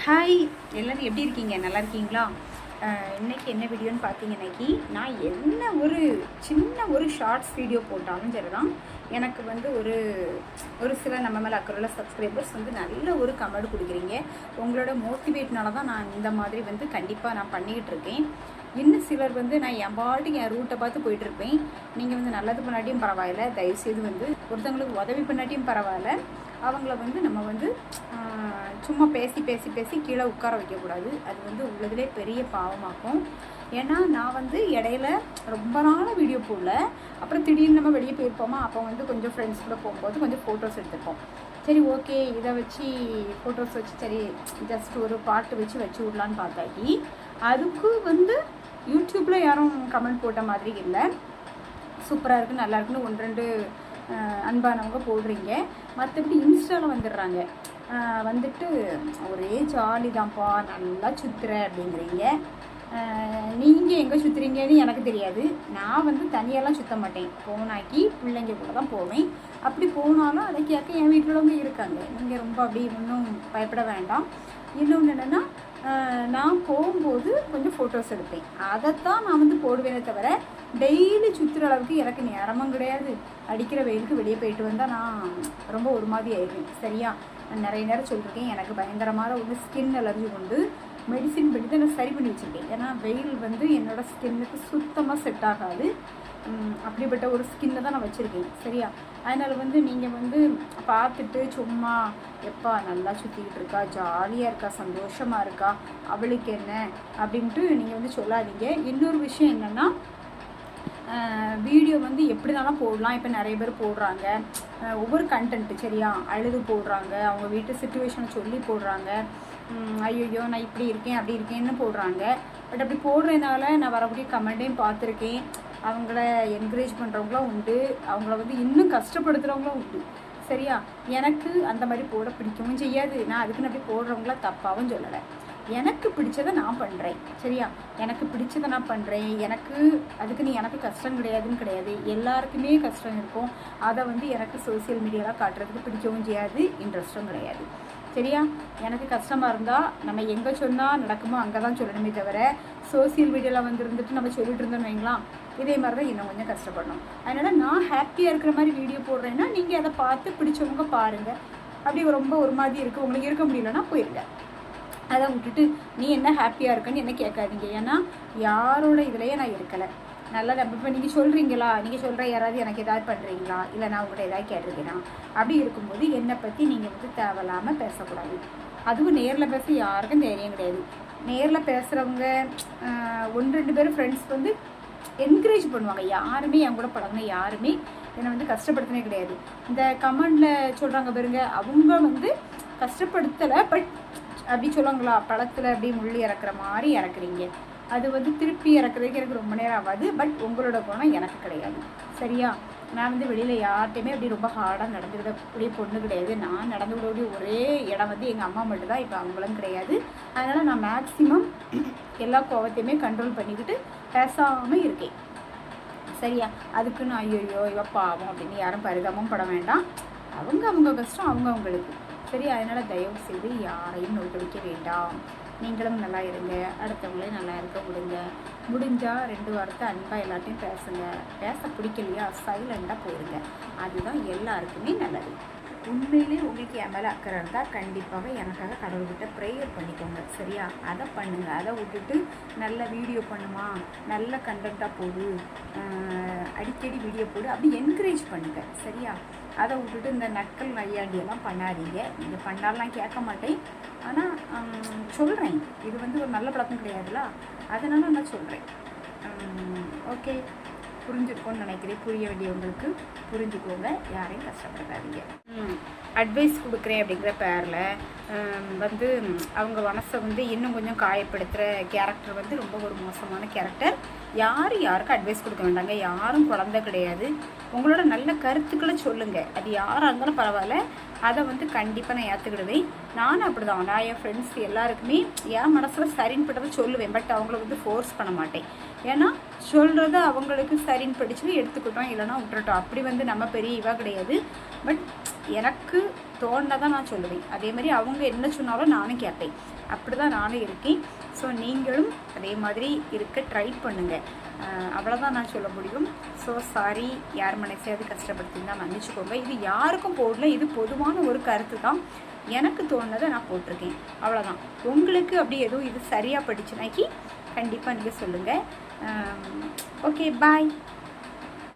Hi, எல்லோரும் எப்படி இருக்கீங்க? நல்லா இருக்கீங்களா? இன்றைக்கி என்ன வீடியோன்னு பார்த்தீங்கன்னாக்கி, நான் என்ன ஒரு ஷார்ட்ஸ் வீடியோ போட்டாலும் சரி தான், எனக்கு வந்து ஒரு சில நம்ம மேலே அக்கறையுள்ள சப்ஸ்கிரைபர்ஸ் வந்து நல்ல ஒரு கமெண்ட் கொடுக்குறீங்க. உங்களோட மோட்டிவேட்னால தான் நான் இந்த மாதிரி வந்து கண்டிப்பாக நான் பண்ணிக்கிட்டு இருக்கேன். இன்னும் சிலர் வந்து நான் என் பாட்டுக்கு என் ரூட்டை பார்த்து போயிட்டுருப்பேன். நீங்கள் வந்து நல்லது பண்ணாட்டியும் பரவாயில்ல, தயவுசெய்து வந்து ஒருத்தவங்களுக்கு உதவி பண்ணாட்டியும் பரவாயில்ல, அவங்கள வந்து நம்ம வந்து சும்மா பேசி பேசி பேசி கீழே உட்கார வைக்கக்கூடாது. அது வந்து உள்ளதுலே பெரிய பாவமாக்கும். ஏன்னா நான் வந்து இடையில ரொம்ப நாளாக வீடியோ போடல. அப்புறம் திடீர்னு நம்ம வெளியே போயிருப்போமா, அப்போ வந்து கொஞ்சம் ஃப்ரெண்ட்ஸ் கூட போகும்போது கொஞ்சம் ஃபோட்டோஸ் எடுத்துப்போம். சரி, ஓகே, இதை வச்சு ஃபோட்டோஸ் வச்சு சரி ஜஸ்ட் ஒரு பாட்டு வச்சு விடலான்னு பார்த்தாக்கி, அதுக்கு வந்து யூடியூப்பில் யாரும் கமெண்ட் போட்ட மாதிரி இல்லை. சூப்பராக இருக்குது, நல்லா இருக்குன்னு ஒன்று ரெண்டு அன்பானவங்க போடுறீங்க. மற்றபடி இன்ஸ்டாவில் வந்துடுறாங்க, வந்துட்டு ஒரே ஜாலி தான்ப்பா, நல்லா சுற்றுற அப்படிங்கிறீங்க. நீங்கள் எங்கே சுற்றுறீங்கன்னு எனக்கு தெரியாது. நான் வந்து தனியெல்லாம் சுற்ற மாட்டேன். போனாக்கி பிள்ளைங்க கூட தான் போவேன். அப்படி போனாலும் அதை கேட்க என் வீட்டிலவங்க இருக்காங்க. நீங்கள் ரொம்ப அப்படி இன்னும் பயப்பட வேண்டாம். இன்னொன்று என்னென்னா, நான் போகும்போது கொஞ்சம் ஃபோட்டோஸ் எடுப்பேன். அதைத்தான் நான் வந்து போடுவேனே தவிர டெய்லி சுற்றுற அளவுக்கு எனக்கு நேரமும் கிடையாது. அடிக்கிற வெயிலுக்கு வெளியே போயிட்டு வந்தால் நான் ரொம்ப ஒரு மாதிரி ஆயிடுவேன். சரியா? நான் நிறைய நேரம் சொல்லியிருக்கேன், எனக்கு பயங்கரமான ஒரு ஸ்கின் அலர்ஜி கொண்டு மெடிசின் பண்ணி தான் நான் சரி பண்ணி வச்சுருக்கேன். ஏன்னா வெயில் வந்து என்னோடய ஸ்கின்னுக்கு சுத்தமாக செட் ஆகாது. அப்படிப்பட்ட ஒரு ஸ்கின்னை தான் நான் வச்சுருக்கேன். சரியா? அதனால் வந்து நீங்கள் வந்து பார்த்துட்டு சும்மா எப்பா நல்லா சுற்றிக்கிட்டு இருக்கா, ஜாலியாக இருக்கா, சந்தோஷமாக இருக்கா, அவளுக்கு என்ன அப்படின்ட்டு நீங்கள் வந்து சொல்லாதீங்க. இன்னொரு விஷயம் என்னென்னா, வீடியோ வந்து எப்படினாலும் போடலாம். இப்போ நிறைய பேர் போடுறாங்க ஒவ்வொரு கண்டென்ட்டு. சரியா? அழுது போடுறாங்க, அவங்க வீட்டு சிச்சுவேஷனை சொல்லி போடுறாங்க. ஐயோ நான் இப்படி இருக்கேன் அப்படி இருக்கேன்னு போடுறாங்க. பட் அப்படி போடுறதுனால நான் வரக்கூடிய கமெண்ட்டையும் பார்த்துருக்கேன். அவங்கள என்கரேஜ் பண்ணுறவங்களும் உண்டு, அவங்கள வந்து இன்னும் கஷ்டப்படுத்துகிறவங்களும் உண்டு. சரியா? எனக்கு அந்த மாதிரி போட பிடிக்கவும் செய்யாது. நான் அதுக்குன்னு அப்படி போடுறவங்கள தப்பாகவும் சொல்லலை. எனக்கு பிடிச்சதை நான் பண்ணுறேன். சரியா? எனக்கு பிடிச்சதை நான் பண்ணுறேன். எனக்கு கஷ்டம் கிடையாது. எல்லாருக்குமே கஷ்டம் இருக்கும். அதை வந்து எனக்கு சோசியல் மீடியாவில் காட்டுறதுக்கு பிடிக்கவும் செய்யாது, இன்ட்ரெஸ்ட்டும் கிடையாது. சரியா? எனக்கு கஷ்டமாக இருந்தால் நம்ம எங்கே சொன்னால் நடக்குமோ அங்கே தான் சொல்லணுமே தவிர, சோசியல் மீடியாவில் வந்து இருந்துட்டு நம்ம சொல்லிட்டு இருந்தோன்னு வைங்களாம், இதே மாதிரி தான் இன்னும் கொஞ்சம் கஷ்டப்படணும். அதனால் நான் ஹாப்பியாக இருக்கிற மாதிரி வீடியோ போடுறேன்னா நீங்கள் அதை பார்த்து பிடிச்சவங்க பாருங்கள். அப்படி ரொம்ப ஒரு மாதிரி இருக்குது, உங்களுக்கு இருக்க முடியலன்னா போயிருங்க. அதை விட்டுட்டு நீ என்ன ஹாப்பியாக இருக்குன்னு என்ன கேட்காதீங்க. ஏன்னா யாரோட இதுலையே நான் இருக்கலை. நல்லா இப்போ நீங்கள் சொல்கிறீங்களா, நீங்கள் சொல்கிற யாராவது எனக்கு எதாவது பண்ணுறீங்களா, இல்லை நான் உங்கள்கிட்ட எதாவது கேட்டிருக்கேனா, அப்படி இருக்கும்போது என்னை பற்றி நீங்கள் வந்து தேவையில்லாமல் பேசக்கூடாது. அதுவும் நேரில் பேச யாருக்கும் தைரியம் கிடையாது. நேரில் பேசுகிறவங்க ஒன்று ரெண்டு பேர் ஃப்ரெண்ட்ஸ் வந்து என்கரேஜ் பண்ணுவாங்க. யாருமே என் கூட பழகின யாருமே என்னை வந்து கஷ்டப்படுத்தினே கிடையாது. இந்த கமெண்டில் சொல்கிறாங்க பாருங்க, அவங்க வந்து கஷ்டப்படுத்தலை, பட் அப்படி சொல்லுவாங்களா, பழத்தில் அப்படி முள்ளி இறக்குற மாதிரி இறக்குறீங்க. அது வந்து திருப்பி இறக்குறதுக்கு எனக்கு ரொம்ப நேரம் ஆகாது. பட் உங்களோட குணம் எனக்கு கிடையாது. சரியா? நான் வந்து வெளியில் யார்கிட்டையுமே அப்படி ரொம்ப ஹார்டாக நடந்துக்கிடக்கூடிய பொண்ணு கிடையாது. நான் நடந்துக்கிடக்கூடிய ஒரே இடம் வந்து எங்கள் அம்மா மட்டும்தான். இப்போ அவங்களும் கிடையாது. அதனால் நான் மேக்ஸிமம் எல்லா கோவத்தையுமே கண்ட்ரோல் பண்ணிக்கிட்டு பேசாமல் இருக்கேன். சரியா? அதுக்கு நான் ஐயோ இவ பாவம் அப்படின்னு யாரும் பரிதாபமும் பட வேண்டாம். அவங்க கஷ்டம் அவங்களுக்கு. சரி? அதனால் தயவு செய்து யாரையும் நோக்கடிக்க வேண்டாம். நீங்களும் நல்லா இருங்க, அடுத்தவங்களையும் நல்லா இருக்க விடுங்க. முடிஞ்சால் 2 வாரத்தை அன்பாக எல்லாத்தையும் பேசுங்க. பேச பிடிக்கலையா சைலண்டாக போயிடுங்க. அதுதான் எல்லாருக்குமே நல்லது. உண்மையிலே உங்களுக்கு என் மேலே அக்கறை இருந்தால் கண்டிப்பாக எனக்காக கடவுள்கிட்ட ப்ரேயர் பண்ணிக்கோங்க. சரியா? அதை பண்ணுங்கள். அதை விட்டுட்டு நல்ல வீடியோ பண்ணுமா, நல்ல கண்டென்ட்டாக போடு, அடிக்கடி வீடியோ போடு, அப்படி என்கரேஜ் பண்ணுங்கள். சரியா? அதை விட்டுட்டு இந்த நக்கல் நையாண்டியெல்லாம் பண்ணாதீங்க. நீங்கள் பண்ணாலாம் கேட்க மாட்டேன். ஆனால் சொல்கிறேன், இது வந்து ஒரு நல்ல பழக்கம் கிடையாதுல்ல, அதனால் நான் சொல்கிறேன். ஓகே, புரிஞ்சுருக்கோன்னு நினைக்கிறேன். புரிய வேண்டியவங்களுக்கு புரிஞ்சுக்கோங்க, யாரையும் கஷ்டப்படுத்தாதீங்க. அட்வைஸ் கொடுக்குறேன் அப்படிங்கிற பேரில் வந்து அவங்க மனசை வந்து இன்னும் கொஞ்சம் காயப்படுத்துகிற கேரக்டர் வந்து ரொம்ப ஒரு மோசமான கேரக்டர். யாருக்கும் அட்வைஸ் கொடுக்க வேண்டாங்க. யாரும் குழந்தை கிடையாது. உங்களோட நல்ல கருத்துக்களை சொல்லுங்கள். அது யாராக இருந்தாலும் பரவாயில்ல, அதை வந்து கண்டிப்பாக நான் ஏற்றுக்கிடுவேன். நானும் அப்படி தான். நான் என் ஃப்ரெண்ட்ஸ் எல்லாருக்குமே என் மனசில் சரின்னு பட்டதை சொல்லுவேன். பட் அவங்கள வந்து ஃபோர்ஸ் பண்ண மாட்டேன். ஏன்னா சொல்கிறத அவங்களுக்கு சரின்னு படிச்சு எடுத்துக்கிட்டோம், இல்லைனா விட்டுட்டோம். அப்படி வந்து நம்ம பெரிய இவா கிடையாது. பட் எனக்கு தோணுதான் நான் சொல்லுவேன். அதே மாதிரி அவங்க என்ன சொன்னாலும் நானும் கேட்பேன். அப்படி தான் நானும் இருக்கேன். ஸோ நீங்களும் அதே மாதிரி இருக்க ட்ரை பண்ணுங்கள். அவ்வளோதான் நான் சொல்ல முடியும். ஸோ சாரி, யார் மனசையாவது கஷ்டப்படுத்திருந்தால் மன்னிச்சுக்கோங்க. இது யாருக்கும் போடல, இது பொதுவான ஒரு கருத்து தான். எனக்கு தோணுனதை நான் போட்டிருக்கேன், அவ்வளோதான். உங்களுக்கு அப்படி எதுவும் இது சரியாக படிச்சுனாக்கி கண்டிப்பாக நீங்கள் சொல்லுங்கள். ஓகே, பாய்.